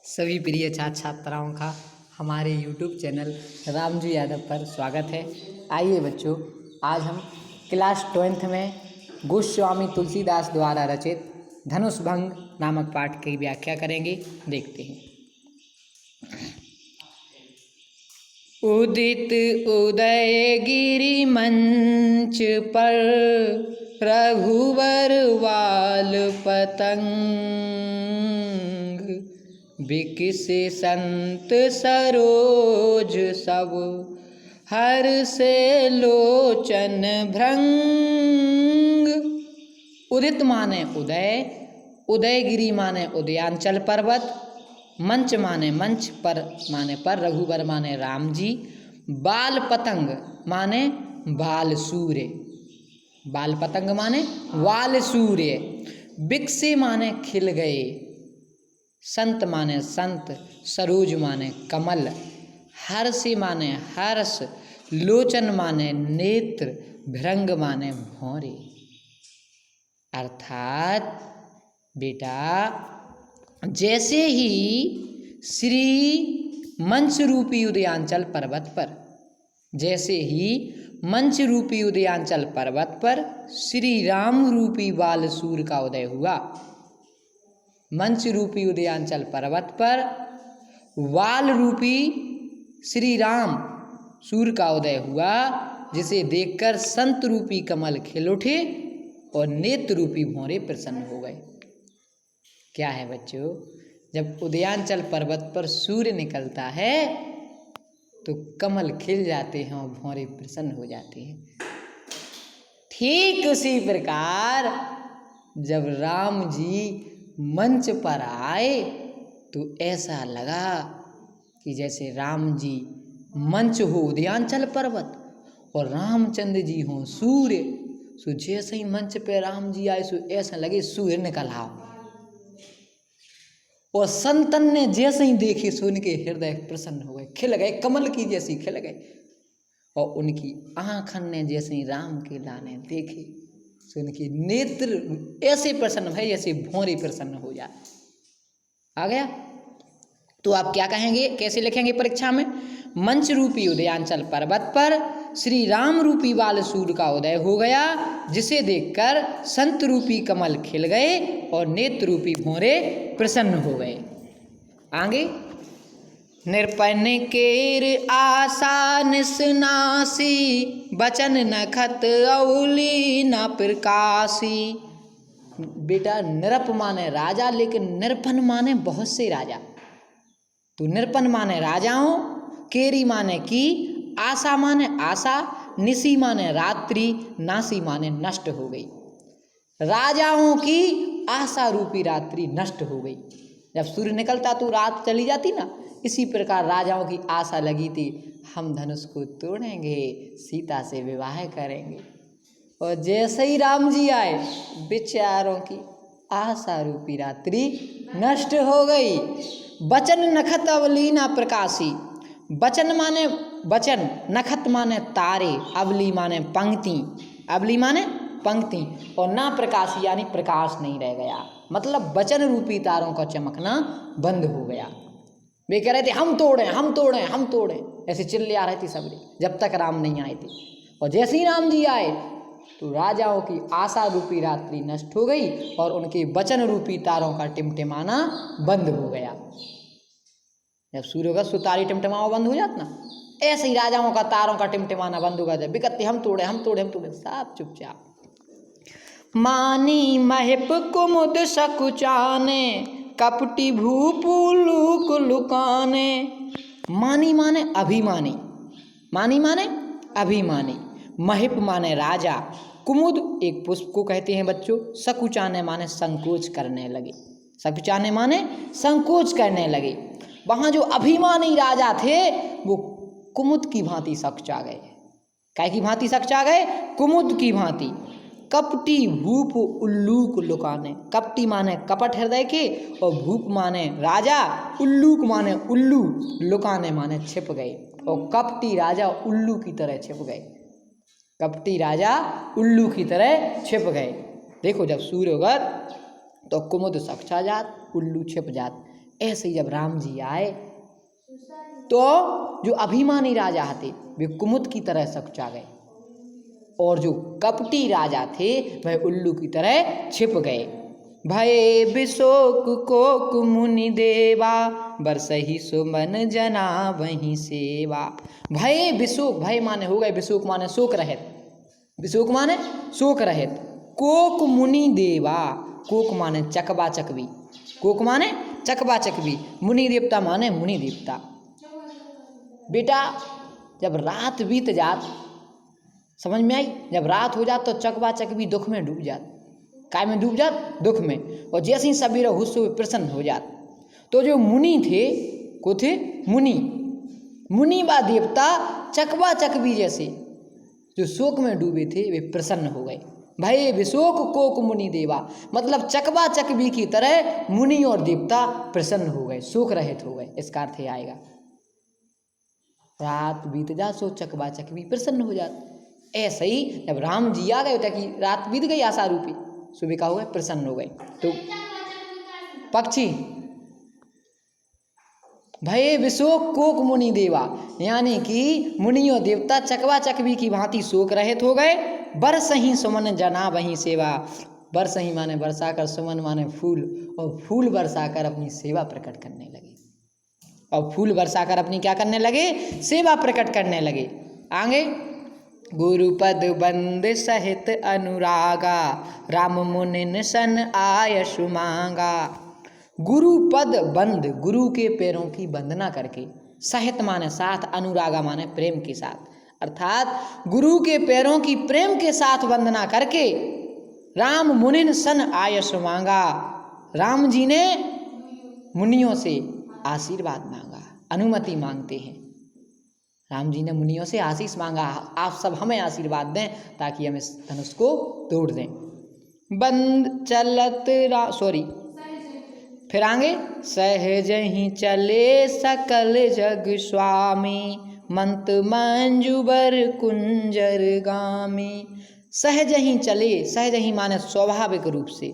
सभी प्रिय छात्र छात्राओं का हमारे YouTube चैनल रामजू यादव पर स्वागत है। आइए बच्चों, आज हम क्लास 12th में गोस्वामी तुलसीदास द्वारा रचित धनुष भंग नामक पाठ की व्याख्या करेंगे। देखते हैं। उदित उदयगिरि मंच पर रघुवर वाल पतंग, बिकिस संत सरोज सब हर से लोचन भृंग। उदित माने उदय, उदयगिरी माने उदयांचल पर्वत, मंच माने मंच, पर माने पर, रघुवर माने राम जी, बाल पतंग माने बाल सूर्य, बाल पतंग माने वाल सूर्य, बिकसे माने खिल गए, संत माने संत, सरोज माने कमल, हर्षि माने हर्ष, लोचन माने नेत्र, भृंग माने भौरे। अर्थात बेटा, जैसे ही श्री मंच रूपी उदयांचल पर्वत पर, जैसे ही मंच रूपी उदयांचल पर्वत पर श्री राम रूपी बालसूर का उदय हुआ, मंच रूपी उदयांचल पर्वत पर वाल रूपी श्री राम सूर्य का उदय हुआ, जिसे देखकर संत रूपी कमल खिल उठे और नेत्र रूपी भौरे प्रसन्न हो गए। क्या है बच्चों, जब उदयांचल पर्वत पर सूर्य निकलता है तो कमल खिल जाते हैं और भौरे प्रसन्न हो जाते हैं। ठीक उसी प्रकार जब राम जी मंच पर आए तो ऐसा लगा कि जैसे राम जी मंच हो उदयांचल पर्वत और रामचंद्र जी हों सूर्य। सो जैसे ही मंच पे राम जी आए सो ऐसा लगे सूर्य निकल आओ, और संतन ने जैसे ही देखे सो उनके हृदय प्रसन्न हो गए, खिल गए, कमल की जैसी खिल गए, और उनकी आँखन ने जैसे ही राम के लाने देखे सो उनके नेत्र ऐसे प्रसन्न भय जैसे भौरे प्रसन्न हो जाए। आ गया? तो आप क्या कहेंगे, कैसे लिखेंगे परीक्षा में? मंच रूपी उदयांचल पर्वत पर श्री राम रूपी बालसूर का उदय हो गया, जिसे देखकर संत रूपी कमल खिल गए और नेत्र रूपी भौरे प्रसन्न हो गए। आगे, निरपन केर आशा निसनासी, बचन नखत औली न प्रकाशी। बेटा, निरप माने राजा, लेकिन निरपन माने बहुत से राजा। तो निरपन माने राजाओं, केरी माने की, आशा माने आशा, निसी माने रात्रि, नासी माने नष्ट हो गई। राजाओं की आशा रूपी रात्रि नष्ट हो गई। जब सूर्य निकलता तो रात चली जाती ना, इसी प्रकार राजाओं की आशा लगी थी, हम धनुष को तोड़ेंगे, सीता से विवाह करेंगे। और जैसे ही राम जी आए, बेचारों की आशा रूपी रात्रि नष्ट हो गई। बचन नखत अवली ना प्रकाशी। बचन माने बचन, नखत माने तारे, अवली माने पंक्ति, अवली माने पंक्ति, और ना प्रकाशी यानी प्रकाश नहीं रह गया, मतलब बचन रूपी तारों का चमकना बंद हो गया। वे कह रहे थे हम तोड़ें, हम तोड़ें, हम तोड़ें, ऐसे चिल्ले आ रहे थे सबरे, जब तक राम नहीं आए थे। और जैसे ही राम जी आए तो राजाओं की आशा रूपी रात्रि नष्ट हो गई और उनके वचन रूपी तारों का टिमटिमाना बंद हो गया। जब सूर्य का सुतारी टिमटिमाना बंद हो जाता ना, ऐसे ही राजाओं का तारों का टिमटिमाना बंद हो गया। जब बिकते हम तोड़े, हम तोड़े, हम तोड़े, सब चुपचाप। मानी महिप कुमुद सकुचाने, कपटी भूपु लुक लुकाने। मानी माने अभिमानी, मानी माने अभिमानी, महिप माने राजा, कुमुद एक पुष्प को कहते हैं बच्चों, सकुचाने माने संकोच करने लगे, सकुचाने माने संकोच करने लगे। वहाँ जो अभिमानी राजा थे वो कुमुद की भांति सकुचा गए। काय की भांति सकुचा गए? कुमुद की भांति। कपटी भूप उल्लूक लुकाने। कपटी माने कपट हृदय के, और भूप माने राजा, उल्लूक माने उल्लू, लुकाने माने छिप गए। और कपटी राजा उल्लू की तरह छिप गए, कपटी राजा उल्लू की तरह छिप गए। देखो, जब सूर्य उगत तो कुमुद सक्छा जात, उल्लू छिप जात। ऐसे ही जब राम जी आए तो जो अभिमानी राजा थे वे कुमुद की तरह सक्छा गए, और जो कपटी राजा थे वह उल्लू की तरह छिप गए। भय बिशोक कोक मुनि देवा, बरसहि सुमन जना वहीं सेवा। भय बिशोक, भय माने हो गए, बिशोक माने शोक रहित, बिशोक माने शोक रहित। कोक मुनि देवा, कोक माने चकवा चकवी, कोक माने चकवा चकवी, मुनि देवता माने मुनि देवता। बेटा जब रात बीत जात, समझ में आई, जब रात हो जात तो चकवा चकवी दुख में डूब जात। काय में डूब जात? दुख में। और जैसे ही सवेरा हुस्स हुए प्रसन्न हो जात। तो जो मुनि थे, को थे मुनि, मुनि व देवता चकवा चकवी जैसे जो शोक में डूबे थे वे प्रसन्न हो गए। भय विशोक कोक मुनि देवा, मतलब चकवा चकवी की तरह मुनि और देवता प्रसन्न हो गए, शोक रहित हो गए। इसका अर्थ ये आएगा रात बीत जा सो चकवा चकवी प्रसन्न हो जात। ऐसे ही जब राम जी आ गए होता कि रात बीत गई आशा रूपी, सुबह का हो गए प्रसन्न हो गए। तो पक्षी भय विशोक कोक मुनि देवा, यानी कि मुनि और देवता चकवा चकवी की भांति शोक रहित हो गए। बरसहि सुमन जना वहीं सेवा, बरसहि माने बरसा कर, सुमन माने फूल, और फूल बरसा कर अपनी सेवा प्रकट करने लगे। और फूल बरसा कर अपनी क्या करने लगे? सेवा प्रकट करने लगे। आगे गुरुपद बंद सहित अनुरागा, राम मुनिन सन आयसु मांगा। गुरुपद बंद, गुरु के पैरों की वंदना करके, सहित माने साथ, अनुरागा माने प्रेम के साथ, अर्थात गुरु के पैरों की प्रेम के साथ वंदना करके राम मुनिन सन आयसु मांगा। राम जी ने मुनियों से आशीर्वाद मांगा, अनुमति मांगते हैं। राम जी ने मुनियों से आशीष मांगा, आप सब हमें आशीर्वाद दें ताकि हम इस धनुष को तोड़ दें। बंद चलत फिर आगे सहज ही चले सकल जग स्वामी, मंत मंजुबर कुंजर गामी। सहज ही चले, सहज ही माने स्वाभाविक रूप से,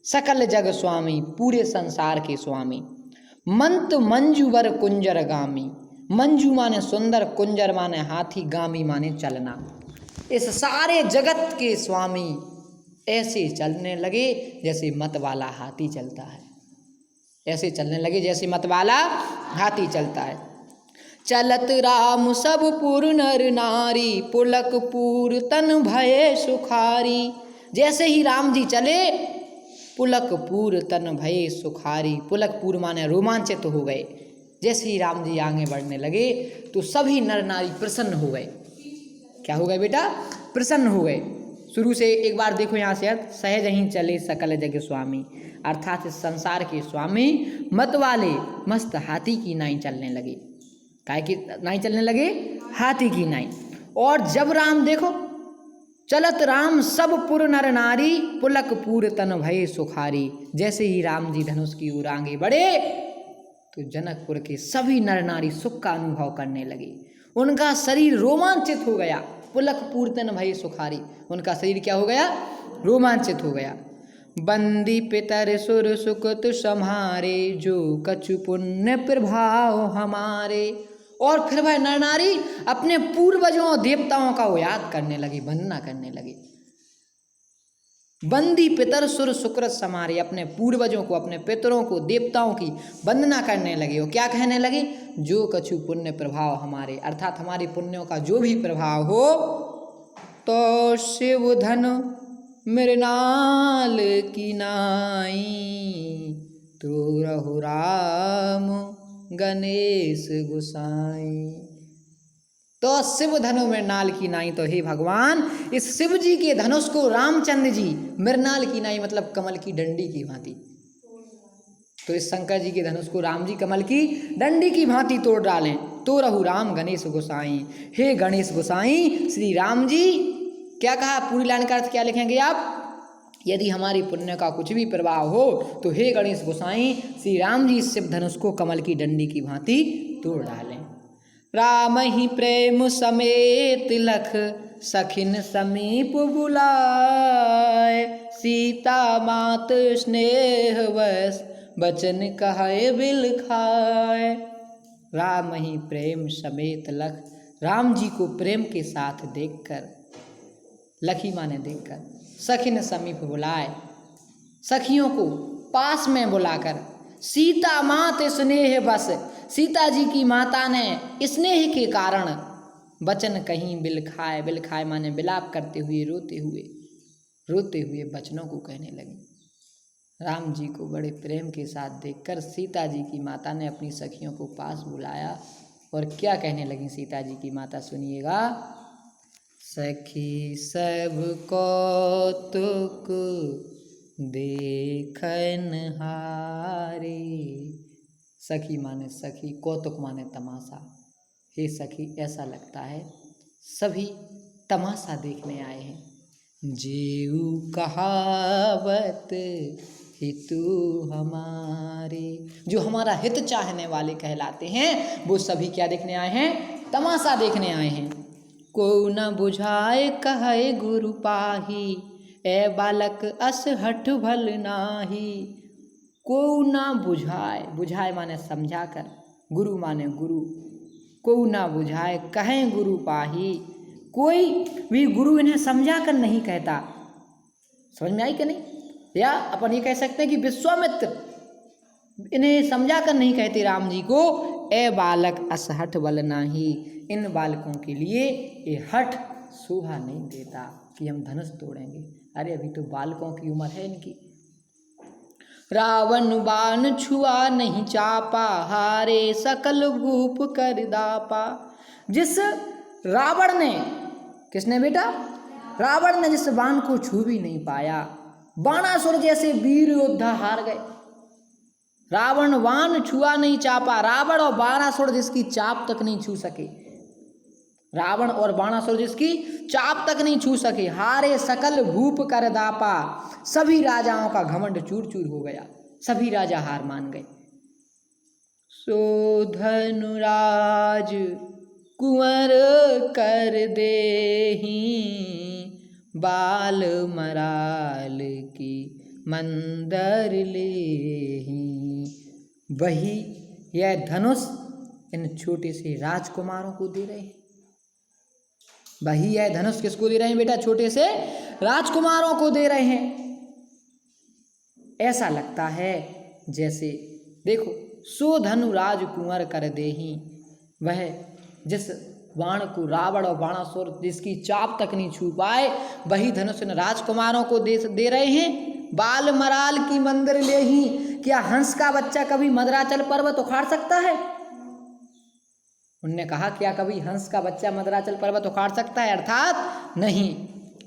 सकल जग स्वामी पूरे संसार के स्वामी, मंत मंजुबर कुंजर गामी, मंजू माने सुंदर, कुंजर माने हाथी, गामी माने चलना। इस सारे जगत के स्वामी ऐसे चलने लगे जैसे मत वाला हाथी चलता है, ऐसे चलने लगे जैसे मत वाला हाथी चलता है। चलत राम सब पुर नर नारी, पुलक पूर तन भये सुखारी। जैसे ही राम जी चले पुलकपुर तन भये सुखारी, पुलकपुर माने रोमांचित हो गए। जैसे ही राम जी आगे बढ़ने लगे तो सभी नर नारी प्रसन्न हो गए। क्या हो गए बेटा? प्रसन्न हो गए। शुरू से एक बार देखो यहाँ से, सहज ही चले सकल जग स्वामी, अर्थात इस संसार के स्वामी मत वाले मस्त हाथी की नाई चलने लगे। काय की नाई चलने लगे? हाथी की नाई। और जब राम देखो चलत राम सब पुर नर नारी, पुलकपुर तन भये सुखारी। जैसे ही राम जी धनुष की ओर आगे बढ़े तो जनकपुर के सभी नर नारी सुख का अनुभव करने लगे, उनका शरीर रोमांचित हो गया। पुलकपुर तन भये सुखारी, उनका शरीर क्या हो गया? रोमांचित हो गया। बंदी पितर सुर सुकृत सम्हारे, जो कछु पुण्य प्रभाव हमारे। और फिर वह नर नारी अपने पूर्वजों और देवताओं का याद करने लगे, वंदना करने लगे। बंदी पितर सुर सुकृत समारे, अपने पूर्वजों को, अपने पितरों को, देवताओं की वंदना करने लगे। और क्या कहने लगे? जो कछु पुण्य प्रभाव हमारे, अर्थात हमारे पुण्यों का जो भी प्रभाव हो, तो शिव धन मृणाल की नाई, तो रघु राम गणेश गोसाई। तो शिव धनु मृणाल की नाई, तो हे भगवान इस शिव जी के धनुष को रामचंद्र जी मृणाल की नाई मतलब कमल की डंडी की भांति, तो इस शंकर जी के धनुष को राम जी कमल की डंडी की भांति तोड़ डालें। तो रहु राम गणेश गोसाई, हे गणेश गोसाई श्री राम जी। क्या कहा? पूरी लाइन का अर्थ क्या लिखेंगे आप? यदि हमारी पुण्य का कुछ भी प्रभाव हो तो हे गणेश गोसाई श्री राम जी इस शिव धनुष को कमल की डंडी की भांति तोड़ डालें। राम ही प्रेम समेत लख सखिन समीप बुलाए, सीता मात स्नेह वश बचन कहे बिल खाए। राम ही प्रेम समेत लख, राम जी को प्रेम के साथ देखकर, लखी माने देखकर, सखिन समीप बुलाए, सखियों को पास में बुलाकर, सीता मात स्नेह बस, सीता जी की माता ने स्नेह के कारण वचन कहीं बिल खाए माने विलाप करते हुए रोते हुए वचनों को कहने लगी। राम जी को बड़े प्रेम के साथ देखकर सीता जी की माता ने अपनी सखियों को पास बुलाया और क्या कहने लगी सीता जी की माता, सुनिएगा। सखी सब कौतुक देखन हारे, सखी माने सखी, कौतुक माने तमाशा। हे सखी, ऐसा लगता है सभी तमाशा देखने आए हैं। जेऊ कहावत हितु हमारे, जो हमारा हित चाहने वाले कहलाते हैं वो सभी क्या देखने आए हैं, तमाशा देखने आए हैं। को न बुझाए कहे गुरु पाही, ए बालक अस हठ भल नाही। को न बुझाए, बुझाए माने समझा कर, गुरु माने गुरु, को न बुझाए कहें गुरु पाही, कोई भी गुरु इन्हें समझा कर नहीं कहता। समझ में आई कि नहीं? या अपन ये कह सकते हैं कि विश्वामित्र इन्हें समझा कर नहीं कहते राम जी को, ए बालक अस हठ बल नाही, इन बालकों के लिए ये हठ शोभा नहीं देता कि हम धनुष तोड़ेंगे। अरे अभी तो बालकों की उम्र है इनकी। रावण बाण छुआ नहीं चापा, हारे सकल भूप कर दापा। जिस रावण ने, किसने बेटा? रावण ने जिस बाण को छू भी नहीं पाया, बाणासुर जैसे वीर योद्धा हार गए। रावण बाण छुआ नहीं चापा, रावण और बाणासुर जिसकी चाप तक नहीं छू सके, रावण और बाणासुर जिसकी चाप तक नहीं छू सके, हारे सकल भूप कर दापा। सभी राजाओं का घमंड चूर चूर हो गया, सभी राजा हार मान गए। सो धनुराज कुंवर कर देहि, बाल मराल की मंदर लेहि। वही यह धनुष इन छोटे से राजकुमारों को दे रहे हैं। वही यह धनुष किसको दे रहे हैं बेटा? छोटे से राजकुमारों को दे रहे हैं। ऐसा लगता है जैसे, देखो, सो धनुराज कुंवर कर देहि, वह जिस बाण को रावण और बाणासुर जिसकी चाप तक नहीं छू पाए, वही धनुष इन राजकुमारों को दे रहे हैं। बाल मराल की मंदिर लेहि, क्या हंस का बच्चा कभी मदराचल पर्वत उखाड़ सकता है? उनने कहा क्या कभी हंस का बच्चा मदराचल पर्वत उखाड़ सकता है? अर्थात नहीं।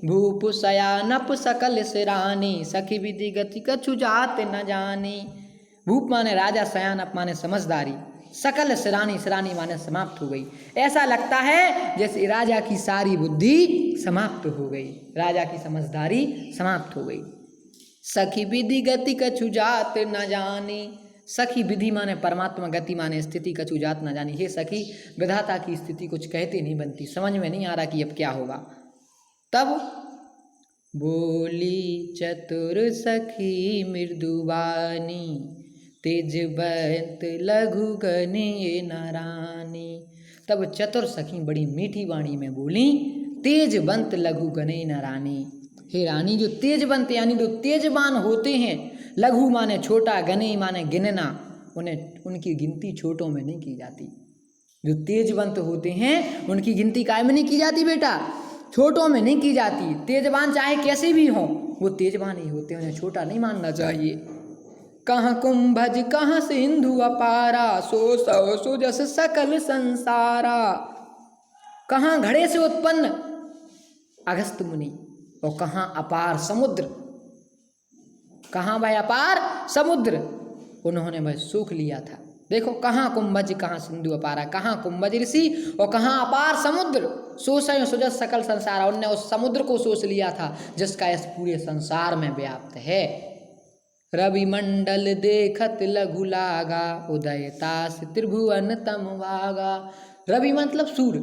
भूप शयानप सकल सिरानी, सखी विधि गति कछु जात न जानी। भूप माने राजा, शयानप माने समझदारी, सकल सिरानी, सिरानी माने समाप्त हो गई। ऐसा लगता है जैसे राजा की सारी बुद्धि समाप्त हो गई, राजा की समझदारी समाप्त हो गई। सखी विधि गति कछु जात न जानी, सखी विधि माने परमात्मा, गति माने स्थिति, कछु जात न जानी। हे सखी, विधाता की स्थिति कुछ कहते नहीं बनती, समझ में नहीं आ रहा कि अब क्या होगा। तब बोली चतुर सखी मृदुवानी, तेजवंत लघु गने नारानी। तब चतुर सखी बड़ी मीठी वाणी में बोली, तेजवंत लघु गने नारानी। हे रानी, जो तेजवंत यानी जो तेजवान होते हैं, लघु माने छोटा, गने माने गिनना, उनकी गिनती छोटों में नहीं की जाती। जो तेजवंत होते हैं उनकी गिनती काय में नहीं की जाती बेटा? छोटों में नहीं की जाती। तेजवान चाहे कैसे भी हों, वो तेजवान ही होते हैं, उन्हें छोटा नहीं मानना चाहिए। कहाँ कुंभज कहाँ सिंधु अपारा, सो सौ सुजस सकल संसारा। कहाँ घड़े से उत्पन्न अगस्त मुनि और कहाँ अपार समुद्र, कहाँ वह अपार समुद्र, उन्होंने वह सूख लिया था। देखो, कहाँ कुंभज कहाँ सिंधु अपारा, कहाँ कुंभज ऋषि और कहाँ अपार समुद्र। सोचो सुजस सकल संसार, उनने उस समुद्र को सोच लिया था जिसका इस पूरे संसार में व्याप्त है। रवि मंडल देखत लघु लागा, उदयतास त्रिभुवन तम वागा। रवि मतलब सूर्य,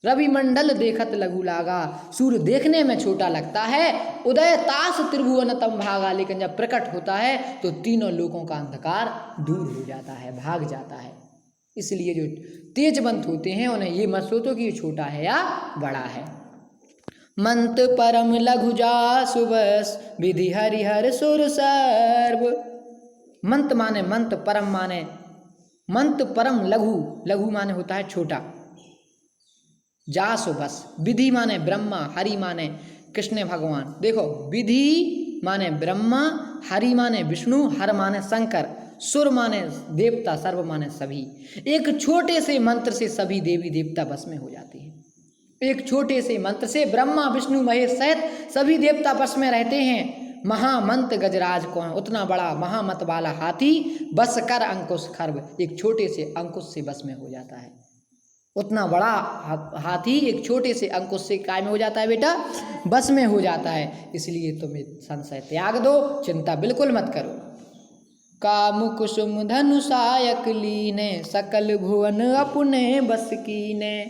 रवि मंडल देखत लघु लागा, सूर्य देखने में छोटा लगता है। उदय तास त्रिभुवन तम भागा, लेकिन जब प्रकट होता है तो तीनों लोगों का अंधकार दूर हो जाता है, भाग जाता है। इसलिए जो तेजवंत होते हैं उन्हें ये मत सोचो कि ये छोटा है या बड़ा है। मंत परम लघु जासु बस, विधि हरिहर सुर सर्व। मंत माने मंत, परम माने मंत, परम लघु, लघु माने होता है छोटा। जासु बस, विधि माने ब्रह्मा, हरि माने कृष्ण भगवान। देखो विधि माने ब्रह्मा, हरि माने विष्णु, हर माने शंकर, सुर माने देवता, सर्व माने सभी। एक छोटे से मंत्र से सभी देवी देवता बस में हो जाते हैं। एक छोटे से मंत्र से ब्रह्मा विष्णु महेश सहित सभी देवता बस में रहते हैं। महामंत गजराज कौन, उतना बड़ा महामत वाला हाथी बस कर अंकुश खर्व, एक छोटे से अंकुश से बस में हो जाता है। उतना बड़ा हाथी एक छोटे से अंकुश से काय में हो जाता है बेटा, बस में हो जाता है। इसलिए तुम्हें संशय त्याग दो, चिंता बिल्कुल मत करो। काम कुसुम धनुषायक लीने, सकल भुवन अपने बस कीने।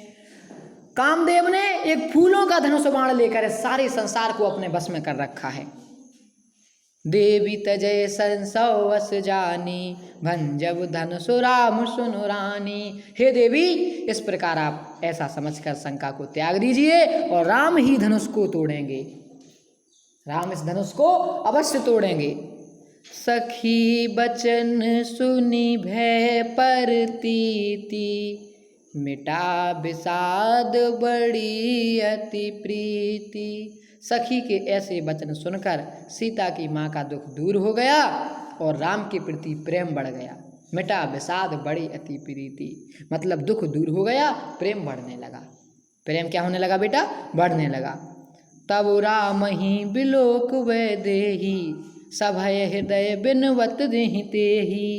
कामदेव ने एक फूलों का धनुष बाण लेकर सारे संसार को अपने बस में कर रखा है। देवी तजय संसवस जानी, भंजब धनुषु राम सुनु रानी। हे देवी, इस प्रकार आप ऐसा समझकर शंका को त्याग दीजिए और राम ही धनुष को तोड़ेंगे। राम इस धनुष को अवश्य तोड़ेंगे। सखी बचन सुनी भय परतीति, मिटा विषाद बड़ी अति प्रीति। सखी के ऐसे वचन सुनकर सीता की माँ का दुख दूर हो गया और राम के प्रति प्रेम बढ़ गया। मिटा विषाद बड़ी अति प्रीति, मतलब दुख दूर हो गया, प्रेम बढ़ने लगा। प्रेम क्या होने लगा बेटा, बढ़ने लगा। तब राम ही बिलोक वै देही, सभय हृदय बिनवत देहि तेहि।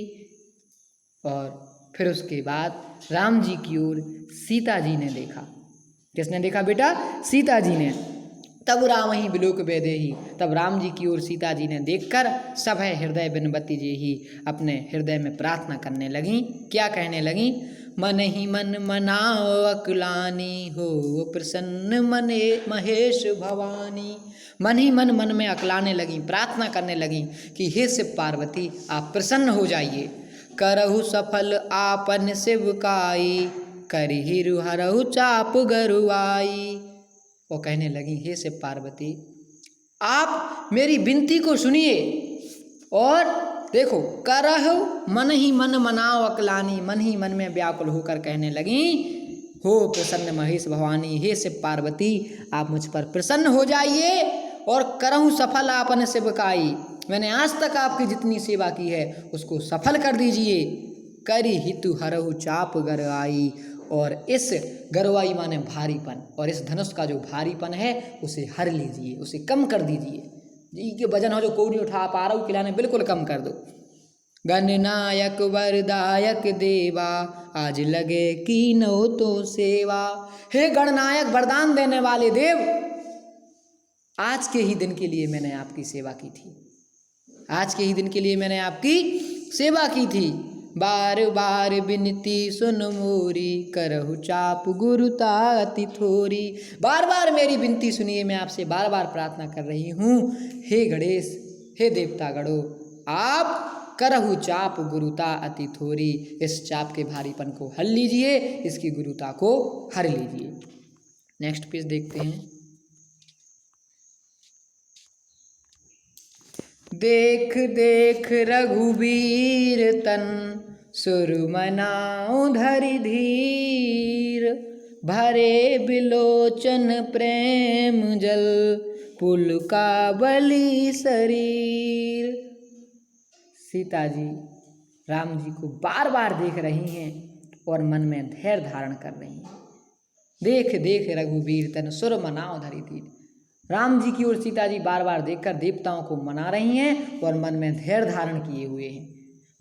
और फिर उसके बाद राम जी की ओर सीता जी ने देखा। किसने देखा बेटा, सीता जी ने। तब राम ही बिलोक वैदेही, तब राम जी की ओर सीता जी ने देखकर सभय हृदय बिनवती जी ही अपने हृदय में प्रार्थना करने लगी। क्या कहने लगी, मन ही मन मनाओ अकुलानी, हो प्रसन्न मने महेश भवानी। मन ही मन में अकलाने लगी, प्रार्थना करने लगी कि हे शिव पार्वती आप प्रसन्न हो जाइए। करहु सफल आपन शिवकाई, करिहिरु हरहु चाप गरुआई। वो कहने लगी हे शिव पार्वती आप मेरी विनती को सुनिए। और देखो, करहु मन ही मन मनाओ अकलानी, मन ही मन में व्याकुल होकर कहने लगी हो प्रसन्न महेश भवानी, हे शिव पार्वती आप मुझ पर प्रसन्न हो जाइए। और करहु सफल आपन शिवकाई, मैंने आज तक आपकी जितनी सेवा की है उसको सफल कर दीजिए। करी हितु हरहु चाप गरआई, और इस गरवाई माने भारीपन, और इस धनुष का जो भारीपन है उसे हर लीजिए, उसे कम कर दीजिए। जी के वजन हो जो कोई नहीं उठा पा रहा हूँ, खिलाने बिल्कुल कम कर दो। गणनायक वरदायक देवा, आज लगे कीनो तो सेवा। हे गणनायक वरदान देने वाले देव, आज के ही दिन के लिए मैंने आपकी सेवा की थी, आज के ही दिन के लिए मैंने आपकी सेवा की थी। बार बार विनती सुन मोरी, करहु चाप गुरुता अति थोरी। बार बार मेरी विनती सुनिए, मैं आपसे बार बार प्रार्थना कर रही हूँ। हे गणेश, हे देवता गणों, आप करहु चाप गुरुता अति थोरी, इस चाप के भारीपन को हल लीजिए, इसकी गुरुता को हर लीजिए। नेक्स्ट पेज देखते हैं। देख देख रघुबीर तन, सुरमनाओ धरि धीर। भरे बिलोचन प्रेम जल, पुलकावली शरीर। सीता जी राम जी को बार बार देख रही हैं और मन में धैर्य धारण कर रही हैं। देख देख रघुबीर तन, सुरमनाओ धरि धीर। राम जी की ओर सीता जी बार बार देखकर देवताओं को मना रही हैं और मन में धैर्य धारण किए हुए हैं।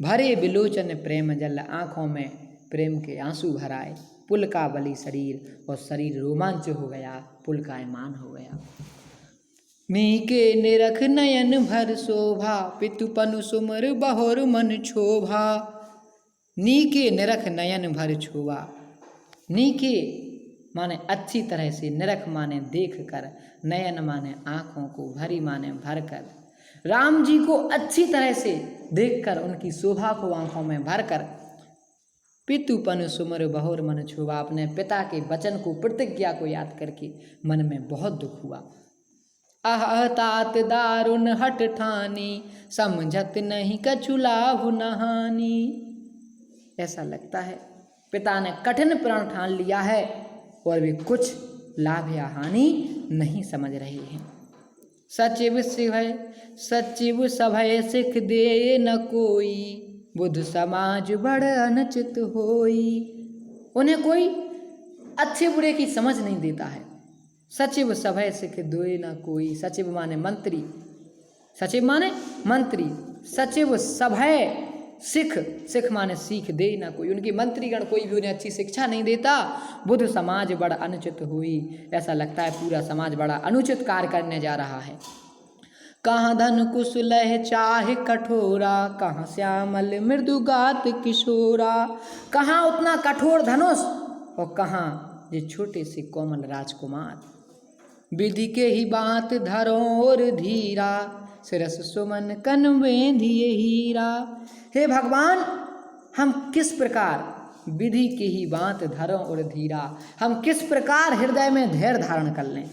भरे बिलोचन प्रेम जल, आंखों में प्रेम के आंसू भर आए। पुलकावली शरीर, और शरीर रोमांच हो गया, पुलकायमान हो गया। मीके निरख नयन भर शोभा, पितुपनु सुमर बहुर मन क्षोभा। नीके निरख नयन भर शोभा, नीके माने अच्छी तरह से, निरख माने देख कर, नयन माने आँखों को, भरी माने भर कर। राम जी को अच्छी तरह से देखकर, उनकी शोभा को आंखों में भरकर, पितुपन सुमर बहुर मन छुआ, अपने पिता के वचन को, प्रतिज्ञा को याद करके मन में बहुत दुख हुआ। आह तात दारुण हट ठानी, समझत नहीं कछु लाभ नहानी। ऐसा लगता है पिता ने कठिन प्रण ठान लिया है और वे कुछ लाभ या हानि नहीं समझ रहे हैं। सचिव सभय सिख दे न कोई, बुद्ध समाज बड़ अनुचित होई। उन्हें कोई अच्छे बुरे की समझ नहीं देता है। सचिव सभय सिख दे न कोई, सचिव माने मंत्री, सचिव माने मंत्री, सचिव सभय सिख, सिख माने सीख दे ना कोई, उनके मंत्रीगण कोई भी उन्हें अच्छी शिक्षा नहीं देता। बुद्ध समाज बड़ा अनुचित हुई, ऐसा लगता है पूरा समाज बड़ा अनुचित कार्य करने जा रहा है। कहाँ धन कुश लह चाहे कठोरा, कहाँ श्यामल मृदुगात किशोरा। कहाँ उतना कठोर धनुष और कहाँ ये छोटे से कोमल राजकुमार। विधि के ही बात धरो और धीरा, सिरस सुमन कन में दिए हीरा। हे भगवान, हम किस प्रकार विधि की ही बात धरो और धीरा, हम किस प्रकार हृदय में धैर्य धारण कर लें,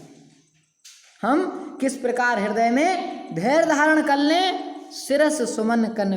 हम किस प्रकार हृदय में धैर्य धारण कर लें। सिरस सुमन कन